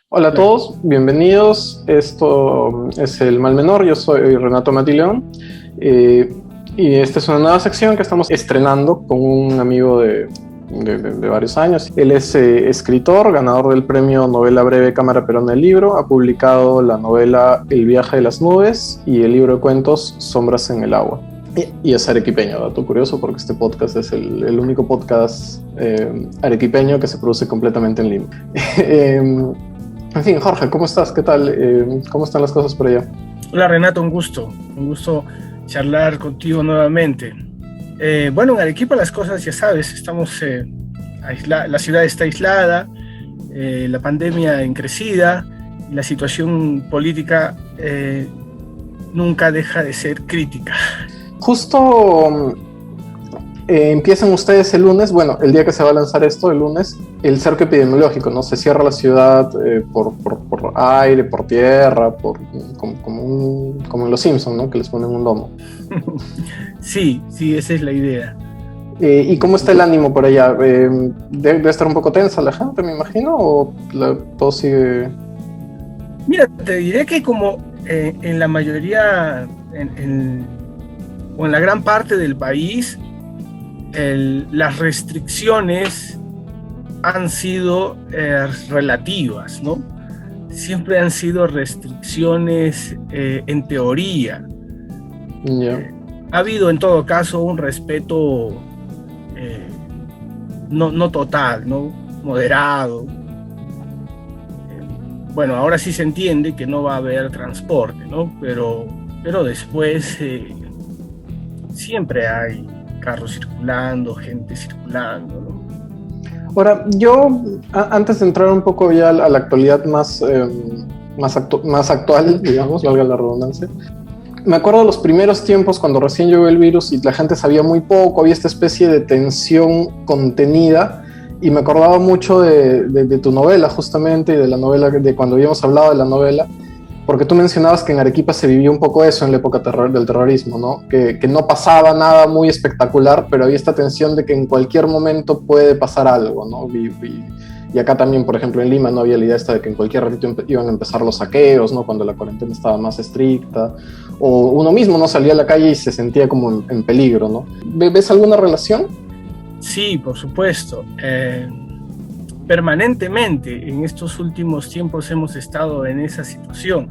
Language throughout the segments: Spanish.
Hola a Claro. todos, bienvenidos. Esto es el Mal Menor, yo soy Renato Matileón eh, y esta es una nueva sección que estamos estrenando con un amigo de varios años. Él es escritor, ganador del premio Novela Breve Cámara Perón del Libro, ha publicado la novela El viaje de las nubes y el libro de cuentos Sombras en el agua. Y es arequipeño, dato curioso, porque este podcast es el único podcast arequipeño que se produce completamente en Lima. En fin, Jorge, ¿cómo estás? ¿Qué tal? ¿Cómo están las cosas por allá? Hola Renato, un gusto charlar contigo nuevamente. Bueno, en Arequipa las cosas, ya sabes, estamos la ciudad está aislada, la pandemia en crecida, y la situación política nunca deja de ser crítica. Justo empiezan ustedes el lunes, bueno, el día que se va a lanzar esto, el lunes, el cerco epidemiológico, ¿no? Se cierra la ciudad por aire, por tierra, como en Los Simpsons, ¿no? Que les ponen un domo. Sí, esa es la idea. ¿Y cómo está el ánimo por allá? ¿Debe estar un poco tensa la gente, me imagino? ¿O todo sigue...? Mira, te diré que como en la mayoría, o en la gran parte del país, las restricciones han sido relativas, ¿no? Siempre han sido restricciones en teoría. Yeah. Ha habido en todo caso un respeto no total, ¿no? Moderado. Bueno, ahora sí se entiende que no va a haber transporte, ¿no? Pero después siempre hay carros circulando, gente circulando, ¿no? Ahora, yo, antes de entrar un poco ya a la actualidad más actual, digamos, valga la redundancia, me acuerdo de los primeros tiempos cuando recién llegó el virus y la gente sabía muy poco, había esta especie de tensión contenida, y me acordaba mucho de tu novela justamente, y de la novela, de cuando habíamos hablado de la novela, porque tú mencionabas que en Arequipa se vivió un poco eso en la época del terrorismo, ¿no? Que no pasaba nada muy espectacular, pero había esta tensión de que en cualquier momento puede pasar algo, ¿no? Y acá también, por ejemplo, en Lima no había la idea esta de que en cualquier ratito iban a empezar los saqueos, ¿no? Cuando la cuarentena estaba más estricta, o uno mismo no salía a la calle y se sentía como en peligro, ¿no? ¿Ves alguna relación? Sí, por supuesto. Permanentemente en estos últimos tiempos hemos estado en esa situación.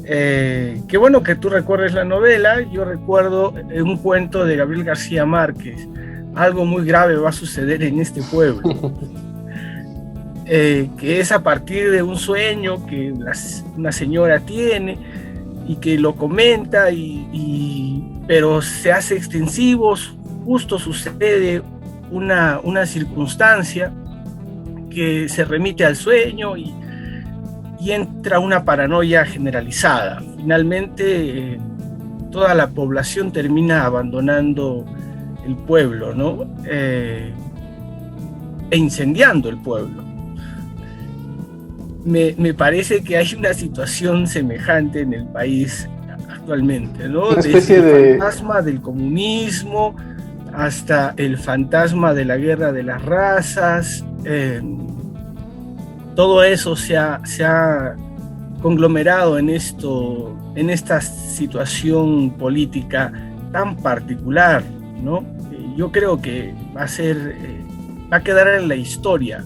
Qué bueno que tú recuerdes la novela. Yo recuerdo un cuento de Gabriel García Márquez: algo muy grave va a suceder en este pueblo. Que es a partir de un sueño que una señora tiene y que lo comenta, pero se hace extensivo. Justo sucede una circunstancia que se remite al sueño y entra una paranoia generalizada. Finalmente, toda la población termina abandonando el pueblo, ¿no? E incendiando el pueblo. Me parece que hay una situación semejante en el país actualmente, ¿no? Una especie Desde el fantasma del comunismo hasta el fantasma de la guerra de las razas. Todo eso se ha conglomerado en esta situación política tan particular, ¿no? Yo creo que va a quedar en la historia.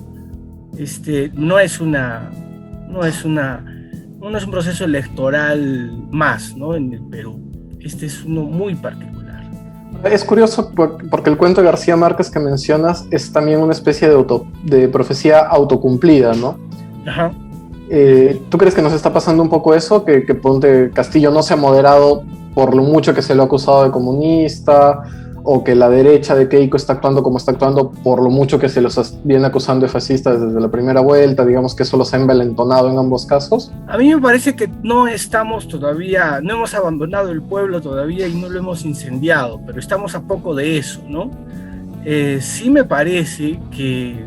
No es un proceso electoral más, ¿no? En el Perú. Este es uno muy particular. Es curioso porque el cuento de García Márquez que mencionas es también una especie de profecía autocumplida, ¿no? Ajá. ¿Tú crees que nos está pasando un poco eso? Que Ponte Castillo no se ha moderado por lo mucho que se lo ha acusado de comunista, o que la derecha de Keiko está actuando como está actuando por lo mucho que se los viene acusando de fascistas desde la primera vuelta, digamos que eso los ha envalentonado en ambos casos? A mí me parece que no hemos abandonado el pueblo todavía y no lo hemos incendiado, pero estamos a poco de eso, ¿no? Sí me parece que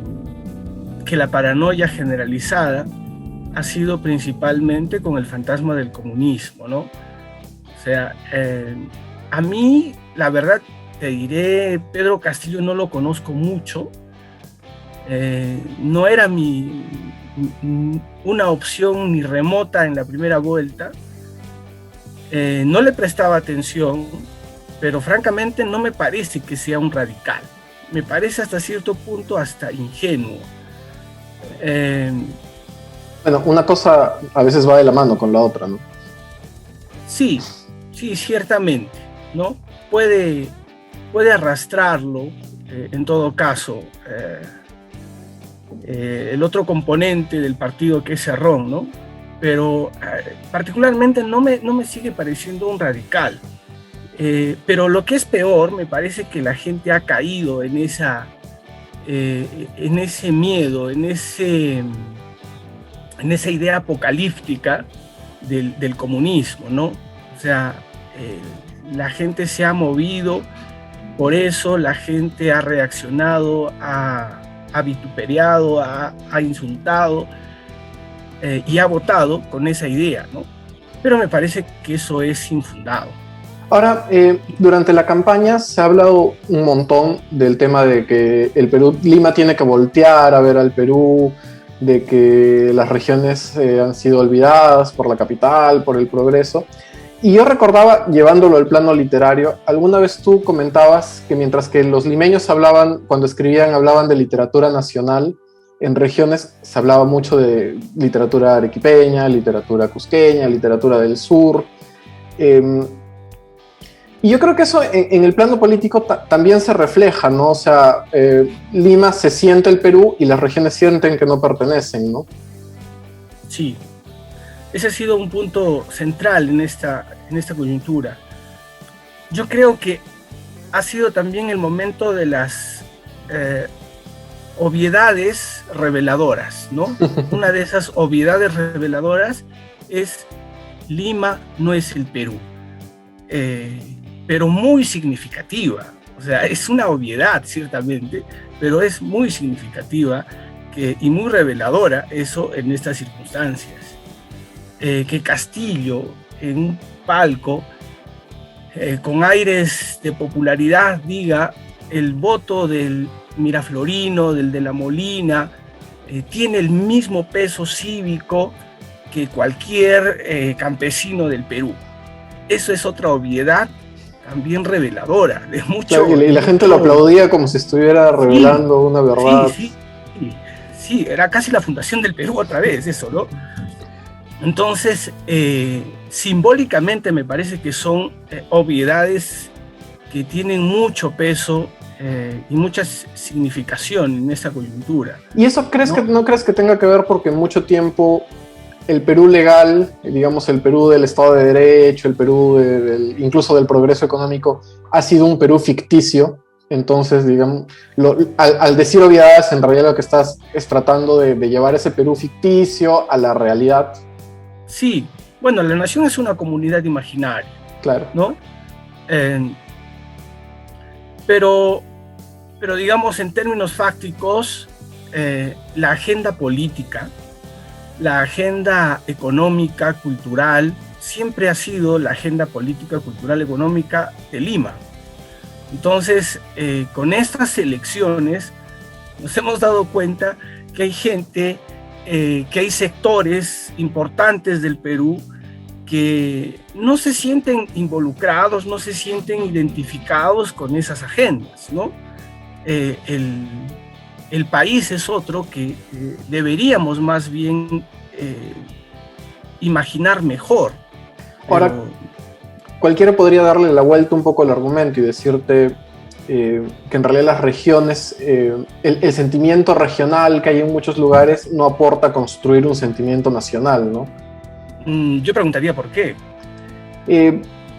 la paranoia generalizada ha sido principalmente con el fantasma del comunismo, ¿no? O sea, a mí, la verdad, te diré, Pedro Castillo no lo conozco mucho. No era mi una opción ni remota en la primera vuelta. No le prestaba atención, pero francamente no me parece que sea un radical. Me parece hasta cierto punto hasta ingenuo. Bueno, una cosa a veces va de la mano con la otra, ¿no? Sí, ciertamente, ¿no? Puede arrastrarlo, en todo caso, el otro componente del partido, que es Cerrón, ¿no? Pero particularmente no me sigue pareciendo un radical. Pero lo que es peor, me parece que la gente ha caído en ese miedo, en esa idea apocalíptica del comunismo, ¿no? O sea, la gente se ha movido por eso, la gente ha reaccionado, ha vituperiado, ha insultado y ha votado con esa idea, ¿no? Pero me parece que eso es infundado. Ahora, durante la campaña se ha hablado un montón del tema de que Lima tiene que voltear a ver al Perú, de que las regiones han sido olvidadas por la capital, por el progreso. Y yo recordaba, llevándolo al plano literario, alguna vez tú comentabas que mientras que los limeños hablaban, cuando escribían, hablaban de literatura nacional, en regiones se hablaba mucho de literatura arequipeña, literatura cusqueña, literatura del sur. Y yo creo que eso en el plano político también se refleja, ¿no? O sea, Lima se siente el Perú y las regiones sienten que no pertenecen, ¿no? Sí, ese ha sido un punto central en esta coyuntura. Yo creo que ha sido también el momento de las obviedades reveladoras, ¿no? Una de esas obviedades reveladoras es: Lima no es el Perú. Pero muy significativa. O sea, es una obviedad, ciertamente, pero es muy significativa y muy reveladora eso en estas circunstancias. Que Castillo, en un palco, con aires de popularidad, diga: el voto del Miraflorino, del de la Molina, tiene el mismo peso cívico que cualquier campesino del Perú. Eso es otra obviedad también reveladora de mucho. Claro, y la gente lo aplaudía como si estuviera revelando una verdad. Sí, era casi la fundación del Perú otra vez, eso, ¿no? Entonces, simbólicamente me parece que son obviedades que tienen mucho peso y mucha significación en esta coyuntura. ¿Y eso no crees que tenga que ver porque mucho tiempo el Perú legal, digamos el Perú del Estado de Derecho, el Perú incluso del progreso económico, ha sido un Perú ficticio? Entonces, digamos, al decir obviedades, en realidad lo que estás es tratando de llevar ese Perú ficticio a la realidad. Sí, bueno, la nación es una comunidad imaginaria, claro, ¿no? Pero digamos, en términos fácticos, la agenda política, la agenda económica, cultural, siempre ha sido la agenda política, cultural, económica de Lima. Entonces, con estas elecciones nos hemos dado cuenta que hay gente, que hay sectores importantes del Perú que no se sienten involucrados, no se sienten identificados con esas agendas, ¿no? El país es otro que deberíamos más bien imaginar mejor. Ahora, cualquiera podría darle la vuelta un poco al argumento y decirte que en realidad las regiones, el sentimiento regional que hay en muchos lugares no aporta a construir un sentimiento nacional, ¿no? Yo preguntaría por qué.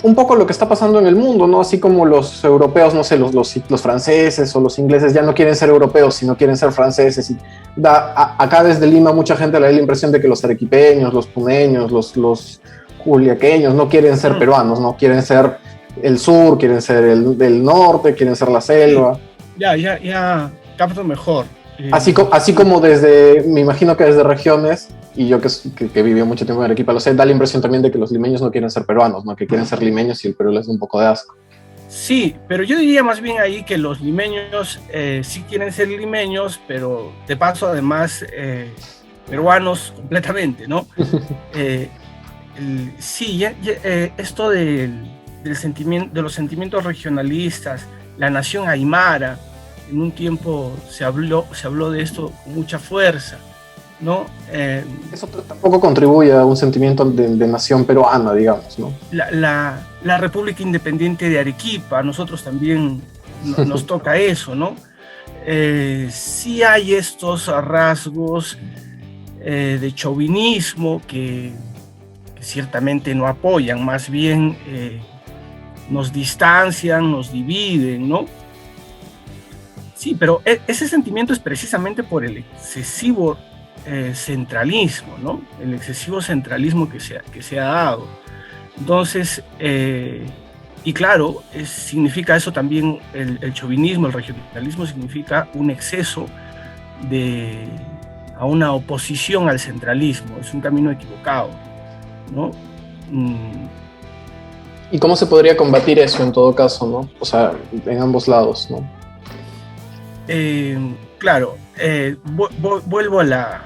Un poco lo que está pasando en el mundo, ¿no? Así como los europeos, no sé, los franceses o los ingleses ya no quieren ser europeos, sino quieren ser franceses. Y acá desde Lima mucha gente le da la impresión de que los arequipeños, los puneños, los juliaqueños no quieren ser peruanos, no quieren ser el sur, quieren ser del norte, quieren ser la selva. Ya capto mejor. Así como me imagino que desde regiones, y yo que viví mucho tiempo en Arequipa, lo sé, da la impresión también de que los limeños no quieren ser peruanos, ¿no? Que quieren ser limeños y el Perú les da un poco de asco. Sí, pero yo diría más bien ahí que los limeños sí quieren ser limeños, pero de paso además peruanos completamente, ¿no? Sí, esto del sentimiento, de los sentimientos regionalistas, la nación aymara, en un tiempo se habló de esto con mucha fuerza, ¿no? Eso tampoco contribuye a un sentimiento de nación peruana, digamos, ¿no? La República Independiente de Arequipa, a nosotros también nos toca eso, ¿no? Sí hay estos rasgos de chauvinismo que ciertamente no apoyan, más bien nos distancian, nos dividen, ¿no? Sí, pero ese sentimiento es precisamente por el excesivo centralismo, ¿no? El excesivo centralismo que se ha dado. Entonces, y claro, significa eso también, el chauvinismo, el regionalismo significa un exceso a una oposición al centralismo, es un camino equivocado, ¿no? ¿Y cómo se podría combatir eso en todo caso, no? O sea, en ambos lados, ¿no? Claro, vuelvo a la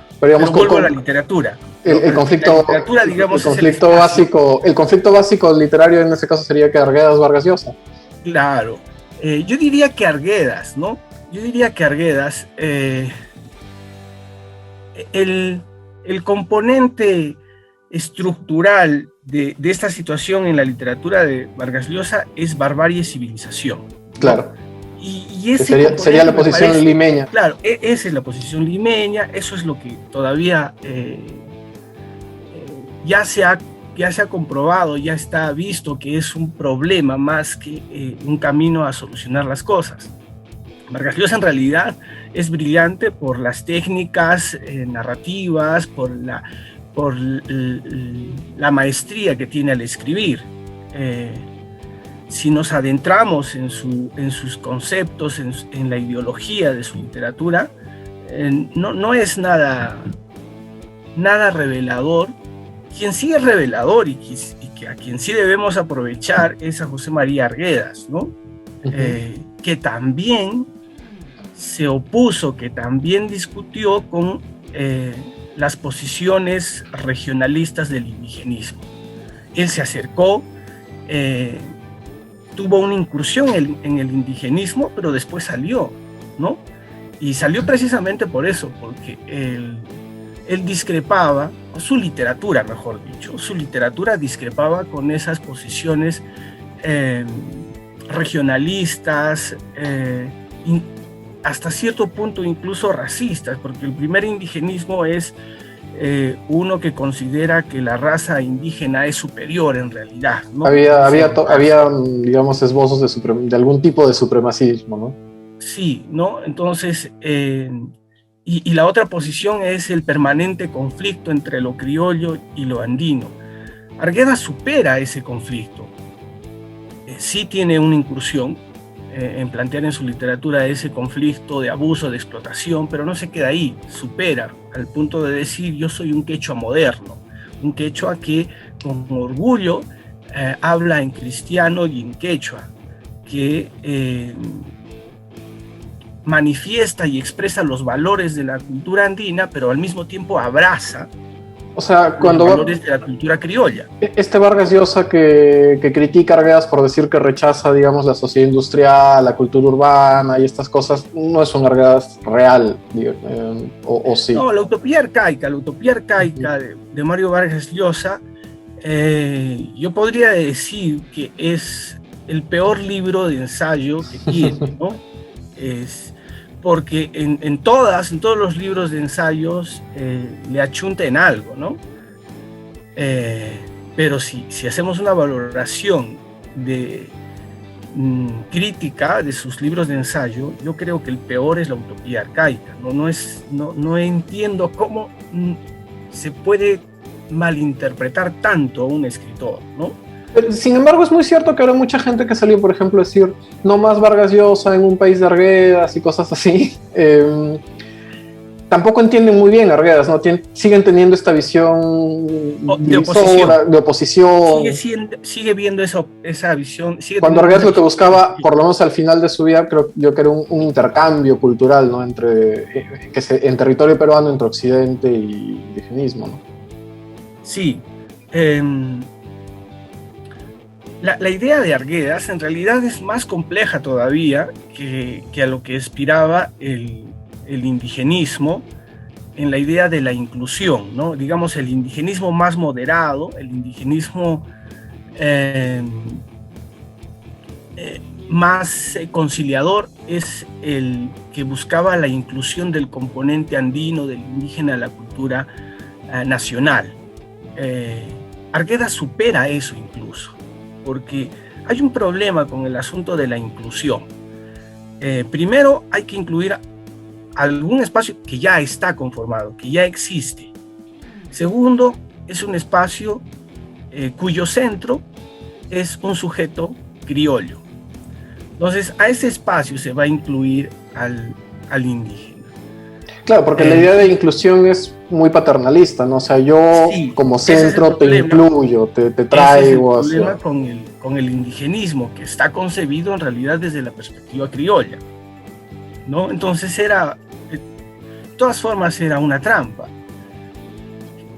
literatura. El conflicto, la literatura, digamos, el conflicto básico literario en ese caso sería que Arguedas Vargas Llosa. Claro, yo diría que Arguedas, ¿no? Yo diría que Arguedas, el componente estructural de esta situación en la literatura de Vargas Llosa es barbarie y civilización, ¿no? Claro. Y ese sería la posición limeña. Claro, esa es la posición limeña, eso es lo que todavía ya se ha comprobado, ya está visto que es un problema más que un camino a solucionar las cosas. Vargas Llosa en realidad es brillante por las técnicas narrativas, por la maestría que tiene al escribir. Si nos adentramos en sus conceptos, en la ideología de su literatura, no es nada revelador. Quien sí es revelador y que a quien sí debemos aprovechar es a José María Arguedas, ¿no? Que también se opuso, que también discutió con las posiciones regionalistas del indigenismo. Él se acercó, tuvo una incursión en el indigenismo, pero después salió, ¿no? Y salió precisamente por eso, porque él discrepaba, su literatura, mejor dicho, su literatura discrepaba con esas posiciones regionalistas, hasta cierto punto incluso racistas, porque el primer indigenismo es uno que considera que la raza indígena es superior en realidad, ¿no? Había digamos, esbozos de algún tipo de supremacismo, ¿no? Sí, ¿no? Entonces, y la otra posición es el permanente conflicto entre lo criollo y lo andino. Arguedas supera ese conflicto. Sí tiene una incursión en plantear en su literatura ese conflicto de abuso, de explotación, pero no se queda ahí, supera al punto de decir: yo soy un quechua moderno, un quechua que con orgullo habla en cristiano y en quechua, que manifiesta y expresa los valores de la cultura andina, pero al mismo tiempo abraza los valores de la cultura criolla. Este Vargas Llosa que critica a Arguedas por decir que rechaza, digamos, la sociedad industrial, la cultura urbana y estas cosas, no es un Arguedas real, o sí. No, la utopía arcaica de Mario Vargas Llosa, yo podría decir que es el peor libro de ensayo que tiene, ¿no? Porque en todos los libros de ensayos le achunta en algo, ¿no? Pero si hacemos una valoración crítica de sus libros de ensayo, yo creo que el peor es la utopía arcaica. No entiendo cómo se puede malinterpretar tanto a un escritor, ¿no? Sin embargo, es muy cierto que habrá mucha gente que salió, por ejemplo, a decir no más Vargas Llosa en un país de Arguedas y cosas así. tampoco entienden muy bien Arguedas, ¿no? Siguen teniendo esta visión de oposición. Sigue viendo esa visión. Cuando Arguedas lo que buscaba, por lo menos al final de su vida, creo yo que era un intercambio cultural, ¿no? En territorio peruano, entre Occidente y indigenismo, ¿no? Sí. La idea de Arguedas en realidad es más compleja todavía que a lo que aspiraba el indigenismo en la idea de la inclusión, ¿no? Digamos, el indigenismo más moderado, el indigenismo más conciliador es el que buscaba la inclusión del componente andino, del indígena a la cultura nacional. Arguedas supera eso incluso, porque hay un problema con el asunto de la inclusión. Primero hay que incluir algún espacio que ya está conformado, que ya existe. Segundo, es un espacio cuyo centro es un sujeto criollo. Entonces, a ese espacio se va a incluir al indígena. Claro, porque la idea de inclusión es muy paternalista, ¿no? O sea, yo sí, como centro te incluyo, te traigo. Ese es el problema con el indigenismo, que está concebido en realidad desde la perspectiva criolla, ¿no? Entonces de todas formas era una trampa.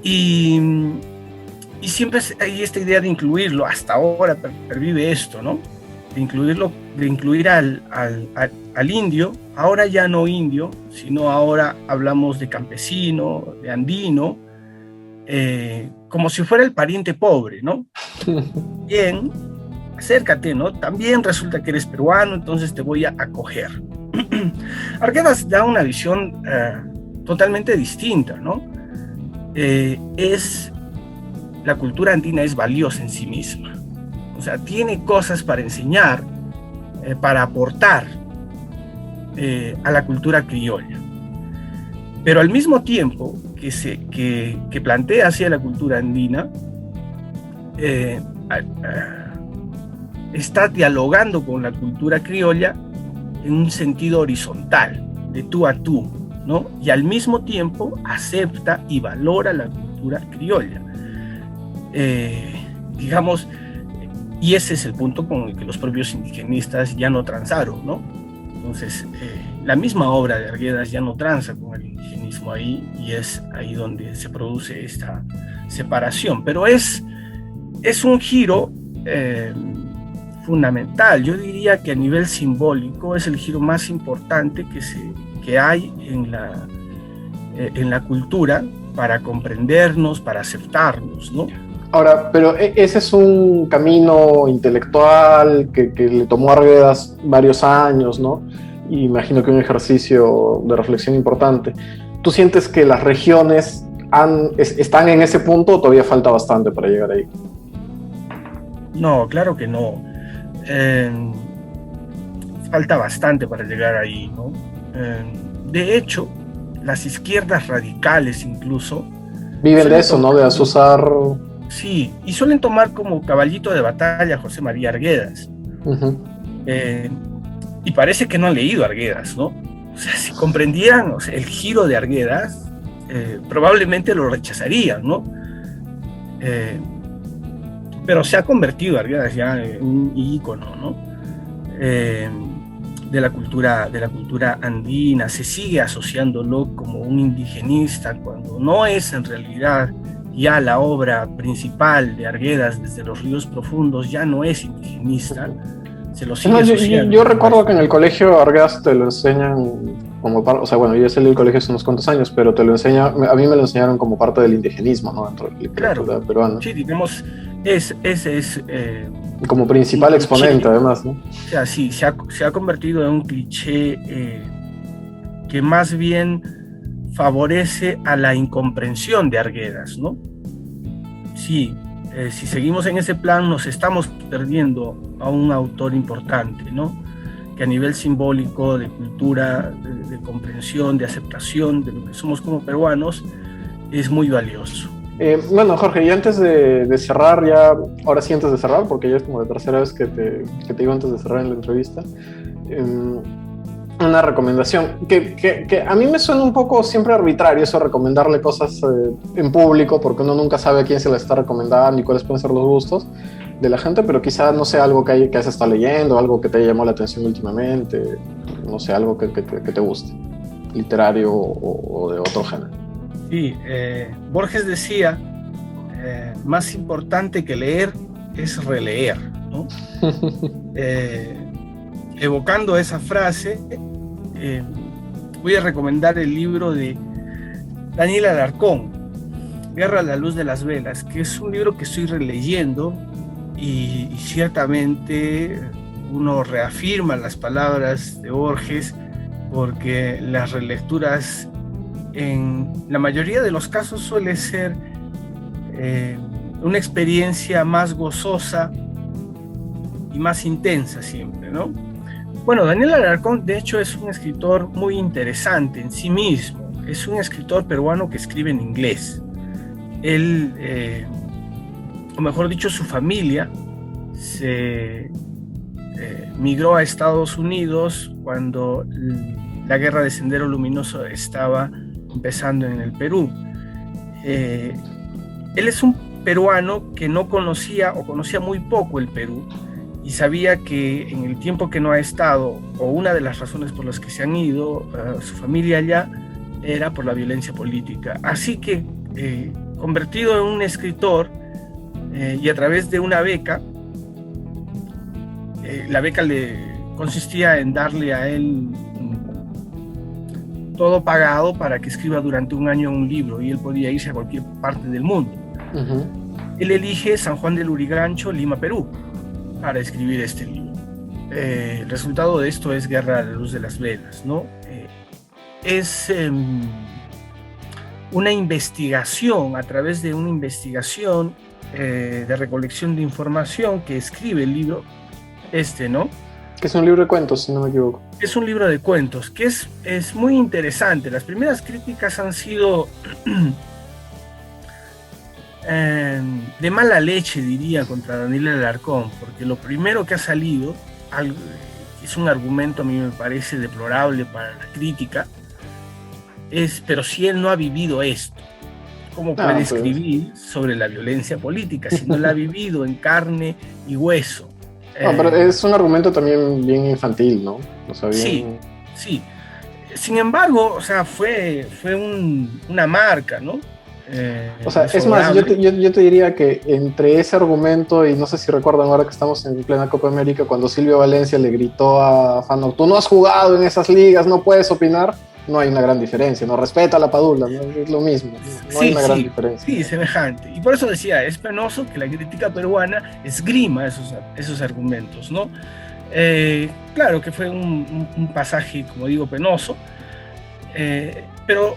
Y siempre hay esta idea de incluirlo, hasta ahora pervive esto, ¿no? De incluir al indio, ahora ya no indio, sino ahora hablamos de campesino, de andino, como si fuera el pariente pobre, ¿no? Bien, acércate, ¿no? También resulta que eres peruano, entonces te voy a acoger. Arguedas da una visión totalmente distinta, ¿no? La cultura andina es valiosa en sí misma. O sea, tiene cosas para enseñar, para aportar a la cultura criolla. Pero al mismo tiempo que plantea hacia la cultura andina, está dialogando con la cultura criolla en un sentido horizontal, de tú a tú, ¿no? Y al mismo tiempo acepta y valora la cultura criolla. Digamos, y ese es el punto con el que los propios indigenistas ya no transaron, ¿no? Entonces, la misma obra de Arguedas ya no transa con el indigenismo ahí, y es ahí donde se produce esta separación. Pero es un giro fundamental. Yo diría que a nivel simbólico es el giro más importante que hay en la cultura para comprendernos, para aceptarnos, ¿no? Ahora, pero ese es un camino intelectual que le tomó a Arguedas varios años, ¿no? Y imagino que un ejercicio de reflexión importante. ¿Tú sientes que las regiones están en ese punto o todavía falta bastante para llegar ahí? No, claro que no. Falta bastante para llegar ahí, ¿no? De hecho, las izquierdas radicales incluso viven de eso, ¿no? De azuzar. Sí, y suelen tomar como caballito de batalla a José María Arguedas. Uh-huh. Y parece que no han leído Arguedas, ¿no? O sea, si comprendieran, o sea, el giro de Arguedas, probablemente lo rechazarían, ¿no? Pero se ha convertido Arguedas ya en un ícono, ¿no? De la cultura andina. Se sigue asociándolo como un indigenista cuando no es en realidad ya la obra principal de Arguedas desde los ríos profundos, ya no es indigenista, se lo sigue asociando. Yo recuerdo que en el colegio Arguedas te lo enseñan como parte, o sea, bueno, yo salí del colegio hace unos cuantos años, pero a mí me lo enseñaron como parte del indigenismo, ¿no? Dentro de la literatura peruana. Sí, digamos, ese es como principal exponente, además, ¿no? O sea, sí, se ha convertido en un cliché que más bien favorece a la incomprensión de Arguedas, ¿no? Sí, si seguimos en ese plan nos estamos perdiendo a un autor importante, ¿no? Que a nivel simbólico, de cultura, de comprensión, de aceptación de lo que somos como peruanos, es muy valioso. Bueno, Jorge, y antes de cerrar ya, ahora sí antes de cerrar, porque ya es como la tercera vez que te digo antes de cerrar en la entrevista, una recomendación, que a mí me suena un poco siempre arbitrario eso, recomendarle cosas en público, porque uno nunca sabe a quién se le está recomendando y cuáles pueden ser los gustos de la gente, pero quizá, no sé, algo que has estado leyendo, algo que te llamó la atención últimamente, no sé, algo que te guste, literario o de otro género. Sí, Borges decía, más importante que leer es releer, ¿no? Evocando esa frase, voy a recomendar el libro de Daniel Alarcón, Guerra a la luz de las velas, que es un libro que estoy releyendo y ciertamente uno reafirma las palabras de Borges, porque las relecturas en la mayoría de los casos suele ser una experiencia más gozosa y más intensa siempre, ¿no? Bueno, Daniel Alarcón, de hecho, es un escritor muy interesante en sí mismo. Es un escritor peruano que escribe en inglés. Él, o mejor dicho, su familia se migró a Estados Unidos cuando la guerra de Sendero Luminoso estaba empezando en el Perú. Él es un peruano que no conocía o conocía muy poco el Perú, y sabía que en el tiempo que no ha estado, o una de las razones por las que se han ido su familia allá, era por la violencia política. Así que, convertido en un escritor y a través de una beca, la beca le consistía en darle a él todo pagado para que escriba durante un año un libro, y él podía irse a cualquier parte del mundo. Él elige San Juan del Lurigancho, Lima, Perú, para escribir este libro. El resultado de esto es Guerra a la luz de las velas, ¿no? Es una investigación, a través de una investigación de recolección de información, que escribe el libro ¿no? Que es un libro de cuentos, si no me equivoco. Es un libro de cuentos, que es muy interesante. Las primeras críticas han sido de mala leche, diría, contra Daniel Alarcón, porque lo primero que ha salido es un argumento, a mí me parece deplorable para la crítica, pero si él no ha vivido esto, ¿cómo puede escribir sobre la violencia política si no la ha vivido en carne y hueso? No, pero es un argumento también bien infantil, ¿no? O sea, bien... Sí. Sin embargo, o sea, fue una marca, ¿no? O sea, es más, yo te diría que entre ese argumento, y no sé si recuerdan ahora que estamos en plena Copa América, cuando Silvio Valencia le gritó a Fano, tú no has jugado en esas ligas, no puedes opinar, no hay una gran diferencia, no respeta a la Padula, ¿no? Es lo mismo, no hay una gran diferencia. Sí, semejante. Y por eso decía, es penoso que la crítica peruana esgrima esos argumentos, ¿no? Claro que fue un pasaje, como digo, penoso, pero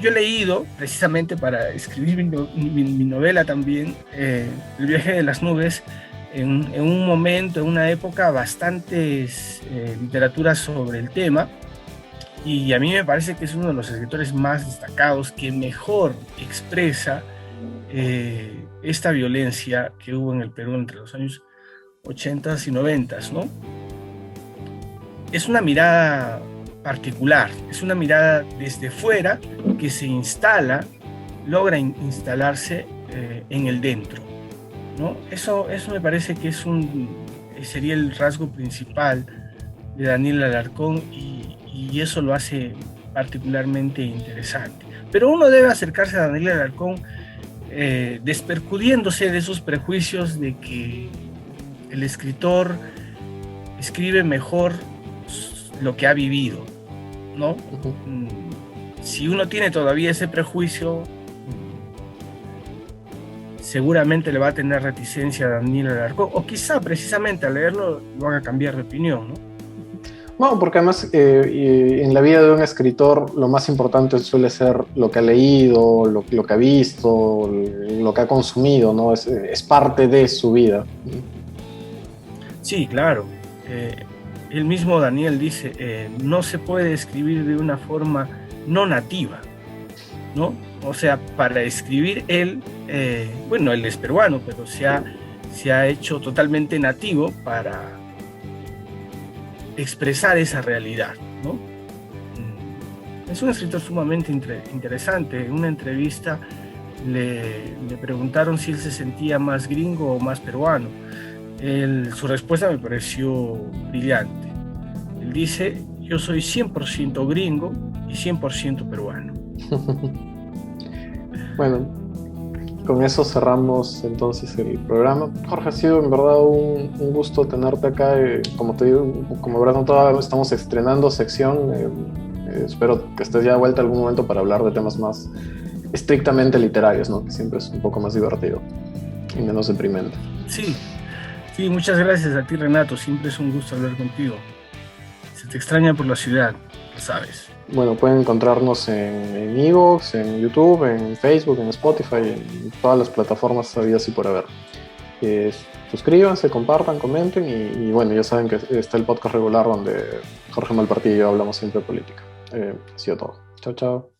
yo he leído, precisamente para escribir mi novela también, El viaje de las nubes, en un momento, en una época, bastantes literaturas sobre el tema, y a mí me parece que es uno de los escritores más destacados, que mejor expresa esta violencia que hubo en el Perú entre los años 80 y 90, ¿no? Es una mirada particular, es una mirada desde fuera que se logra instalarse en el dentro, ¿no? Eso me parece que sería el rasgo principal de Daniel Alarcón, y eso lo hace particularmente interesante. Pero uno debe acercarse a Daniel Alarcón despercudiéndose de esos prejuicios de que el escritor escribe mejor lo que ha vivido, ¿no? Si uno tiene todavía ese prejuicio, seguramente le va a tener reticencia a Daniel Alarcón, o quizá precisamente al leerlo lo haga cambiar de opinión, ¿no? No, porque además en la vida de un escritor lo más importante suele ser lo que ha leído, lo que ha visto, lo que ha consumido, ¿no? Es parte de su vida. Sí, claro. El mismo Daniel dice, no se puede escribir de una forma no nativa, ¿no? O sea, para escribir él es peruano, pero se ha hecho totalmente nativo expresar esa realidad, ¿no? Es un escritor sumamente interesante. En una entrevista le preguntaron si él se sentía más gringo o más peruano. Su respuesta me pareció brillante. Él dice: yo soy 100% gringo y 100% peruano. Bueno, con eso cerramos entonces el programa. Jorge, ha sido en verdad un gusto tenerte acá. Como te digo, como habrás notado, estamos estrenando sección. Espero que estés ya de vuelta algún momento para hablar de temas más estrictamente literarios, ¿no? Que siempre es un poco más divertido y menos deprimente. Sí, sí, muchas gracias a ti, Renato. Siempre es un gusto hablar contigo. Se te extraña por la ciudad, lo sabes. Bueno, pueden encontrarnos en iVoox, en YouTube, en Facebook, en Spotify, en todas las plataformas sabidas y por haber. Suscríbanse, compartan, comenten y bueno, ya saben que está el podcast regular donde Jorge Malpartí y yo hablamos siempre de política. Ha sido todo. Chao, chao.